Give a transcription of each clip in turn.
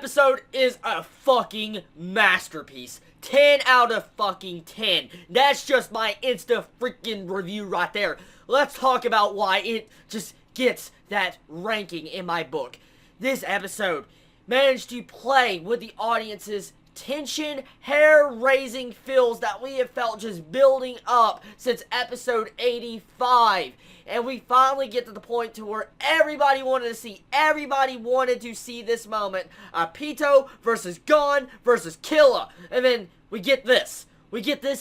episode is a fucking masterpiece. 10 out of fucking 10. That's just my insta freaking review right there. Let's talk about why it just gets that ranking in my book. This episode managed to play with the audience's tension, hair-raising feels that we have felt just building up since episode 85. And we finally get to the point to where everybody wanted to see this moment. Pito versus Gon versus Killa. And then we get this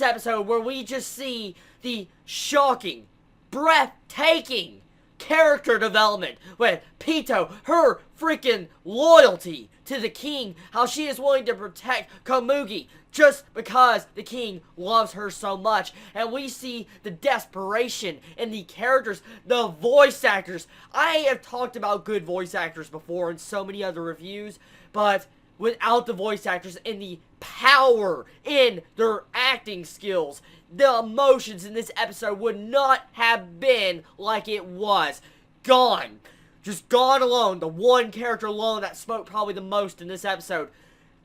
episode where we just see the shocking, breathtaking character development with Pito, her freaking loyalty to the king, how she is willing to protect Komugi just because the king loves her so much. And we see the desperation in the characters, the voice actors. I have talked about good voice actors before in so many other reviews, but without the voice actors and the power in their acting skills, the emotions in this episode would not have been like it was. Gone. Just Gone alone, the one character alone that spoke probably the most in this episode.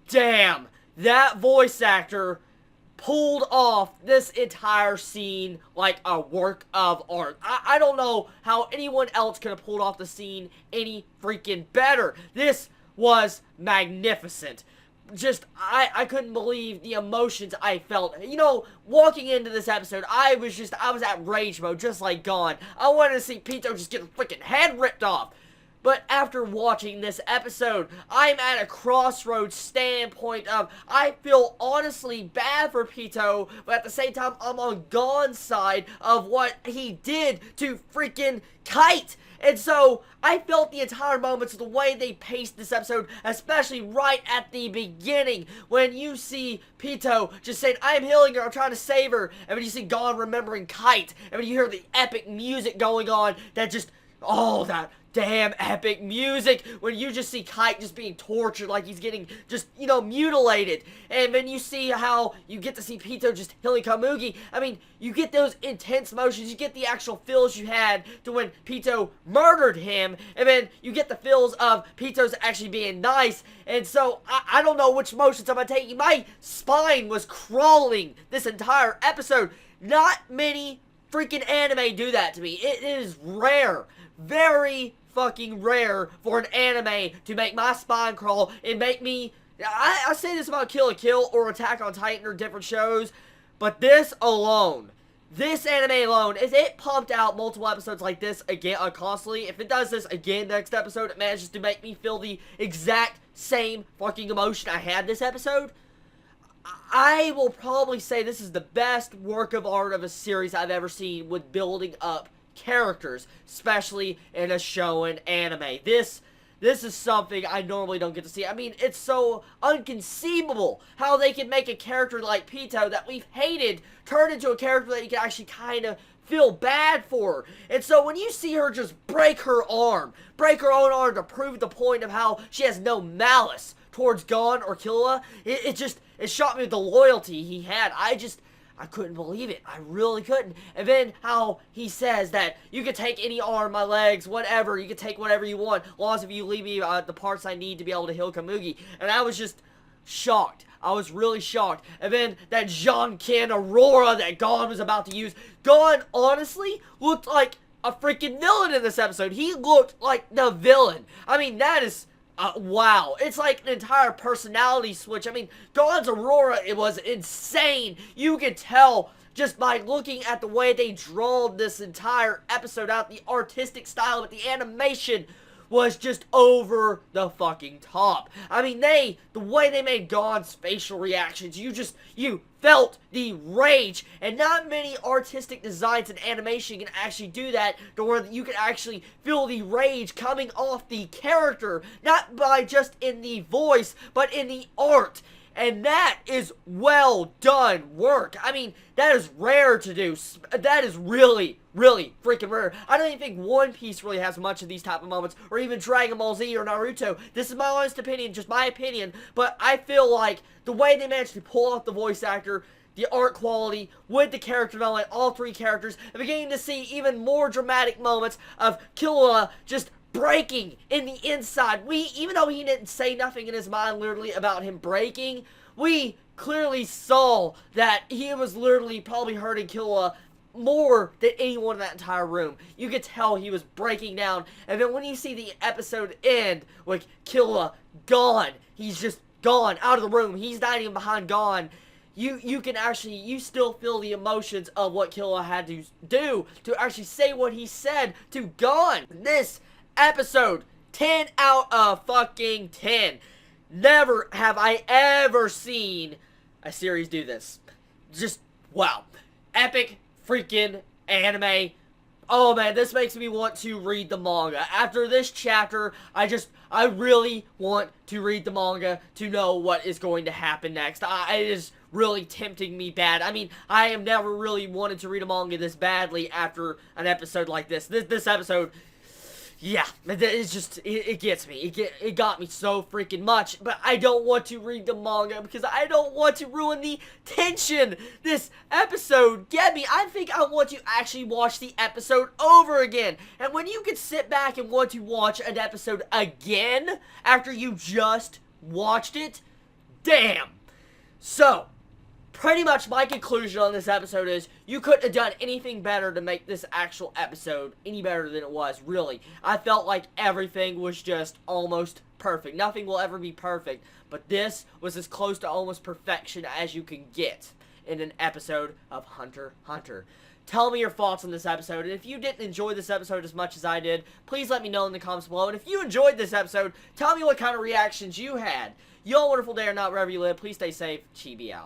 Damn, that voice actor pulled off this entire scene like a work of art. I don't know how anyone else could have pulled off the scene any freaking better. This was magnificent. Just, I couldn't believe the emotions I felt. You know, walking into this episode, I was at rage mode, just like Gon. I wanted to see Pito just get a freaking head ripped off. But after watching this episode, I'm at a crossroads standpoint of, I feel honestly bad for Pito, but at the same time, I'm on Gon's side of what he did to freaking Kite. And so, I felt the entire moments of the way they paced this episode, especially right at the beginning, when you see Pito just saying, I am healing her, I'm trying to save her, and when you see Gon remembering Kite, and when you hear the epic music going on, that just, oh, that damn epic music, when you just see Kite just being tortured like he's getting just, you know, mutilated. And then you see how you get to see Pito just healing Komugi. I mean, you get those intense motions, you get the actual feels you had to when Pito murdered him, and then you get the feels of Pito's actually being nice. And so, I don't know which motions I'm taking. My spine was crawling this entire episode. Not many freaking anime do that to me. It is rare. Very fucking rare for an anime to make my spine crawl and make me... I say this about Kill la Kill or Attack on Titan or different shows, but this alone, this anime alone, if it pumped out multiple episodes like this again constantly, if it does this again next episode, it manages to make me feel the exact same fucking emotion I had this episode, I will probably say this is the best work of art of a series I've ever seen with building up characters, especially in a show and anime. This is something I normally don't get to see. I mean, it's so inconceivable how they can make a character like Pito that we've hated turn into a character that you can actually kind of feel bad for. And so when you see her just break her own arm to prove the point of how she has no malice towards Gon or Killa, it shocked me with the loyalty he had. I couldn't believe it. I really couldn't. And then how he says that you can take any arm, my legs, whatever. You can take whatever you want. As long as if you leave me the parts I need to be able to heal Komugi. And I was just shocked. I was really shocked. And then that Jean-Ken Aurora that Gon was about to use. Gon, honestly, looked like a freaking villain in this episode. He looked like the villain. I mean, that is... wow, it's like an entire personality switch. I mean, Gon's Aurora, it was insane. You could tell just by looking at the way they draw this entire episode out, the artistic style of it, the animation was just over the fucking top. I mean, the way they made Gon's facial reactions, you felt the rage, and not many artistic designs and animation can actually do that, to where you can actually feel the rage coming off the character, not by just in the voice, but in the art. And that is well done work. I mean, that is rare to do. That is really, really freaking rare. I don't even think One Piece really has much of these type of moments, or even Dragon Ball Z or Naruto. This is my honest opinion, just my opinion, but I feel like the way they managed to pull off the voice actor, the art quality, with the character development, all three characters, and beginning to see even more dramatic moments of Killua just breaking in the inside. Even though he didn't say nothing in his mind literally about him breaking, we clearly saw that he was literally probably hurting Killua more than anyone in that entire room. You could tell he was breaking down. And then when you see the episode end with Killua gone, he's just gone out of the room. He's not even behind gone. You can actually, you still feel the emotions of what Killua had to do to actually say what he said to Gon. This episode, 10 out of fucking 10. Never have I ever seen a series do this. Just, wow. Epic freaking anime. Oh man, this makes me want to read the manga. After this chapter, I really want to read the manga to know what is going to happen next. It is really tempting me bad. I mean, I have never really wanted to read a manga this badly after an episode like this. This episode, yeah, it's just, it gets me. It got me so freaking much, but I don't want to read the manga because I don't want to ruin the tension. This episode get me. I think I want to actually watch the episode over again. And when you can sit back and want to watch an episode again after you just watched it, damn. So, pretty much my conclusion on this episode is you couldn't have done anything better to make this actual episode any better than it was, really. I felt like everything was just almost perfect. Nothing will ever be perfect, but this was as close to almost perfection as you can get in an episode of Hunter x Hunter. Tell me your thoughts on this episode, and if you didn't enjoy this episode as much as I did, please let me know in the comments below, and if you enjoyed this episode, tell me what kind of reactions you had. You all have a wonderful day or not, wherever you live. Please stay safe. Chibi out.